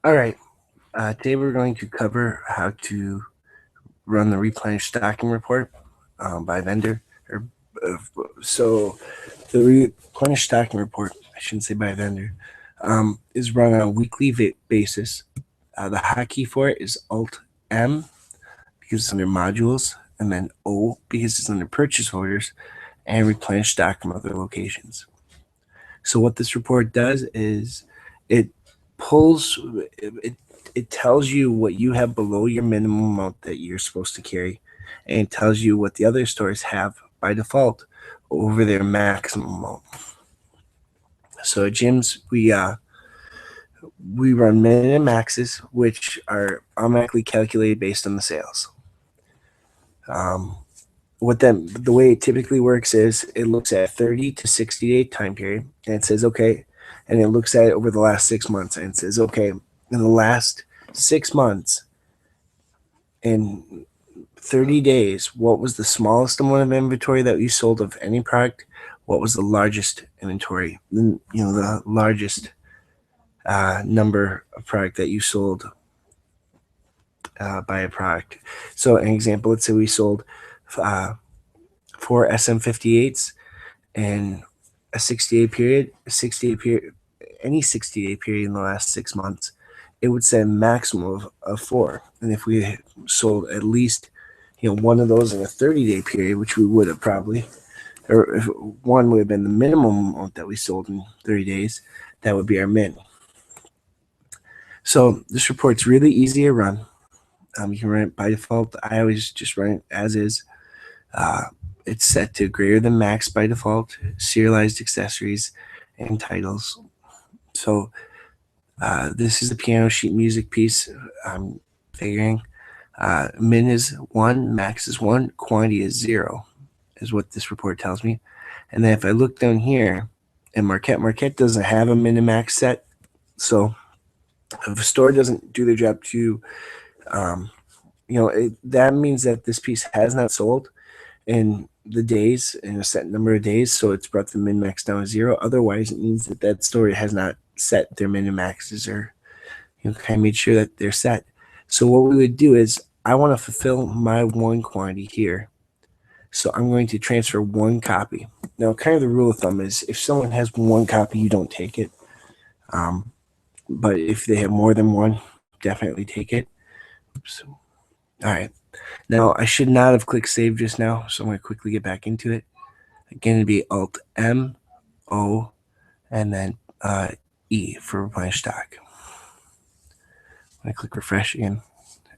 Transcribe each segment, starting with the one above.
All right. Today we're going to cover how to run the Replenish stocking report by vendor. Or, uh, so the Replenish stocking report, I shouldn't say by vendor, is run on a weekly basis. The hotkey for it is Alt M because it's under modules, and then O because it's under purchase orders, and replenish stock from other locations. So what this report does is it pulls it it tells you what you have below your minimum amount that you're supposed to carry, and it tells you what the other stores have by default over their maximum amount. So at gyms we run min and maxes, which are automatically calculated based on the sales. Um, what the way it typically works is it looks at 30 to 60-day time period and it says okay, and it looks at it over the last 6 months and it says okay, in the last 6 months, in 30 days, what was the smallest amount of inventory that you sold of any product? What was the largest inventory? The largest number of product that you sold by a product. So an example, let's say we sold uh, 4 SM58s in a 60-day period, any 60-day period in the last 6 months, it would say a maximum of 4. And if we sold at least, one of those in a 30-day period, which we would have probably, or if one would have been the minimum amount that we sold in 30 days, that would be our min. So this report's really easy to run. You can run it by default. I always just run it as is. Uh, it's set to greater than max by default, serialized accessories, and titles. So this is the piano sheet music piece I'm figuring. Min is 1, max is 1, quantity is 0, is what this report tells me. And then if I look down here, and Marquette doesn't have a min and max set. So if a store doesn't do their job to, that means that this piece has not sold in the days, in a set number of days, so it's brought the min max down to 0. Otherwise, it means that that store has not set their min and maxes, or kind of made sure that they're set. So what we would do is I want to fulfill my 1 quantity here. So I'm going to transfer 1 copy. Now, kind of the rule of thumb is if someone has 1 copy, you don't take it. But if they have more than 1, definitely take it. Oops. All right. Now, I should not have clicked save just now, so I'm going to quickly get back into it. Again, it'd be Alt M, O, and then E for replenish stock. I'm going to click refresh again,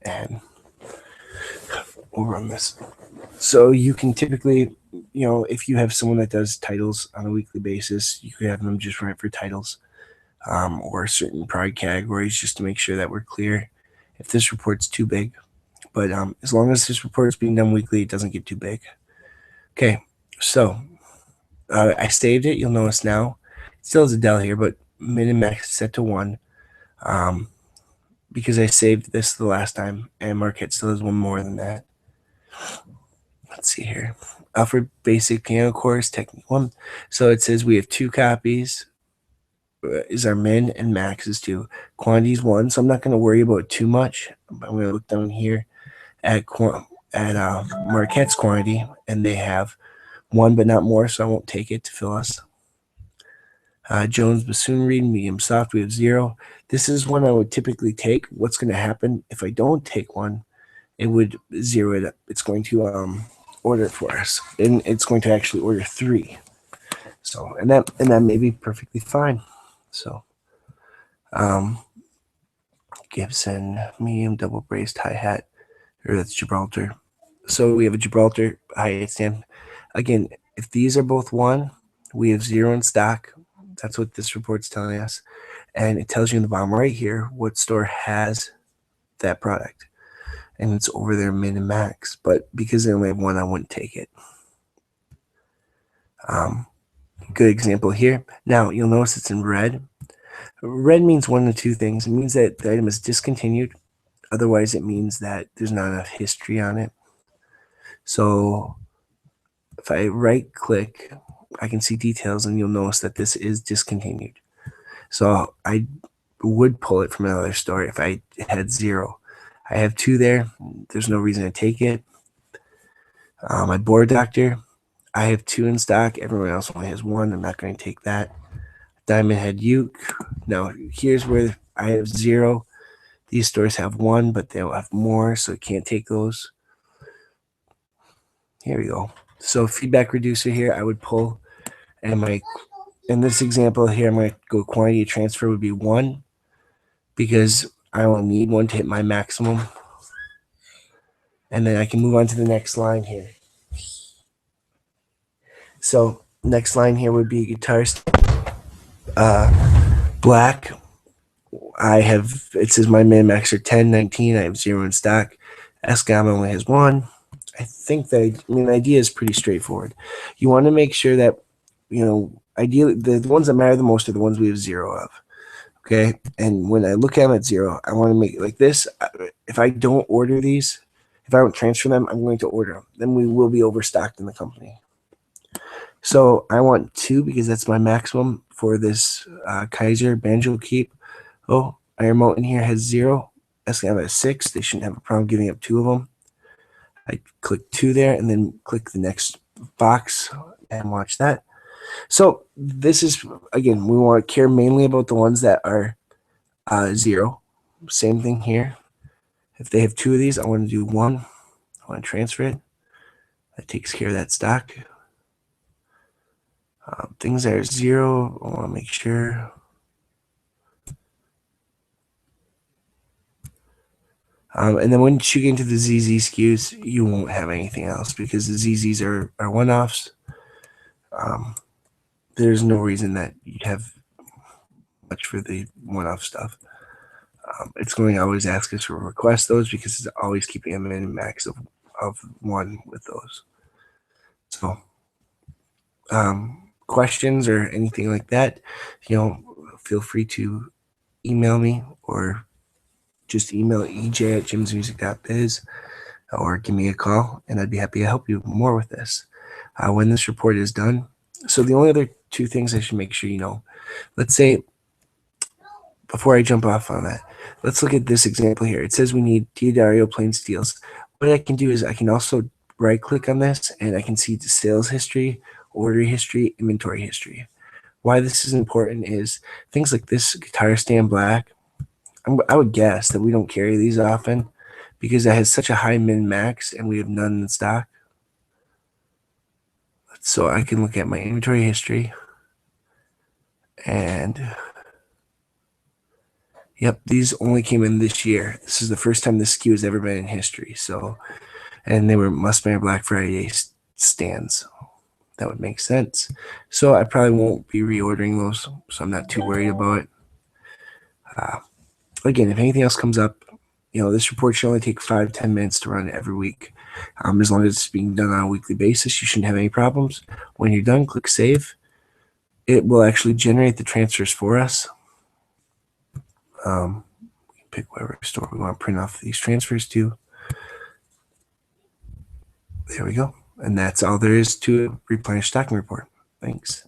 and we'll run this. So you can typically, if you have someone that does titles on a weekly basis, you could have them just run it for titles or certain product categories just to make sure that we're clear if this report's too big. But as long as this report is being done weekly, it doesn't get too big. Okay, so I saved it. You'll notice now it still has a del here, but min and max is set to 1 because I saved this the last time, and Marquette still has 1 more than that. Let's see here. For basic piano course, technique 1. So it says we have 2 copies. Is our min and max is 2. Quantity is 1, so I'm not going to worry about too much. I'm going to look down here at Marquette's quantity, and they have 1 but not more, so I won't take it to fill us. Jones bassoon reed, medium soft, we have 0. This is one I would typically take. What's going to happen if I don't take 1? It would 0 it up. It's going to order it for us, and it's going to actually order 3. So and that may be perfectly fine. So Gibson medium double braced hi-hat, or that's Gibraltar. So we have a Gibraltar hi-hat stand. Again, if these are both 1, we have 0 in stock. That's what this report's telling us. And it tells you in the bottom right here what store has that product. And it's over their min and max. But because they only have 1, I wouldn't take it. Good example here. Now, you'll notice it's in red. Red means one of 2 things. It means that the item is discontinued. Otherwise, it means that there's not enough history on it. So if I right click, I can see details, and you'll notice that this is discontinued. So I would pull it from another store if I had 0. I have 2 there. There's no reason to take it. My board doctor, I have 2 in stock. Everyone else only has 1. I'm not going to take that. Diamond Head Uke. Now, here's where I have 0. These stores have 1, but they'll have more, so I can't take those. Here we go. So feedback reducer here, I would pull, and in this example here, I'm going to go quantity transfer would be 1 because I only need 1 to hit my maximum. And then I can move on to the next line here. So next line here would be guitar black. It says my min max are 10, 19. I have 0 in stock. S-Gamma only has 1. I think the idea is pretty straightforward. You want to make sure that, ideally the ones that matter the most are the ones we have 0 of. Okay. And when I look at them at 0, I want to make it like this. If I don't order these, if I don't transfer them, I'm going to order them. Then we will be overstocked in the company. So I want 2 because that's my maximum for this Kaiser Banjo Keep. Oh, Iron Mountain here has 0. S-Gamma has 6. They shouldn't have a problem giving up 2 of them. I click 2 there and then click the next box and watch that. So this is, again, we want to care mainly about the ones that are 0. Same thing here. If they have 2 of these, I want to do 1. I want to transfer it. That takes care of that stock. Things that are 0, I want to make sure. And then once you get into the ZZ SKUs, you won't have anything else because the ZZs are one-offs. There's no reason that you'd have much for the one-off stuff. It's going to always ask us to request those because it's always keeping a min max of 1 with those. So questions or anything like that, feel free to email me or just email ej@jimsmusic.biz or give me a call and I'd be happy to help you more with this when this report is done. So the only other 2 things I should make sure you know, let's say, before I jump off on that, let's look at this example here. It says we need Diodario plain steels. What I can do is I can also right click on this and I can see the sales history, order history, inventory history. Why this is important is things like this guitar stand black. I would guess that we don't carry these often because it has such a high min max and we have none in stock. So I can look at my inventory history and yep, these only came in this year. This is the first time this SKU has ever been in history. So, and they were Must-Bear Black Friday stands. That would make sense. So I probably won't be reordering those, so I'm not too worried about it. Again, if anything else comes up, this report should only take 5-10 minutes to run every week. As long as it's being done on a weekly basis, you shouldn't have any problems. When you're done, click Save. It will actually generate the transfers for us. We can pick whatever store we want to print off these transfers to. There we go. And that's all there is to a Replenish stocking report. Thanks.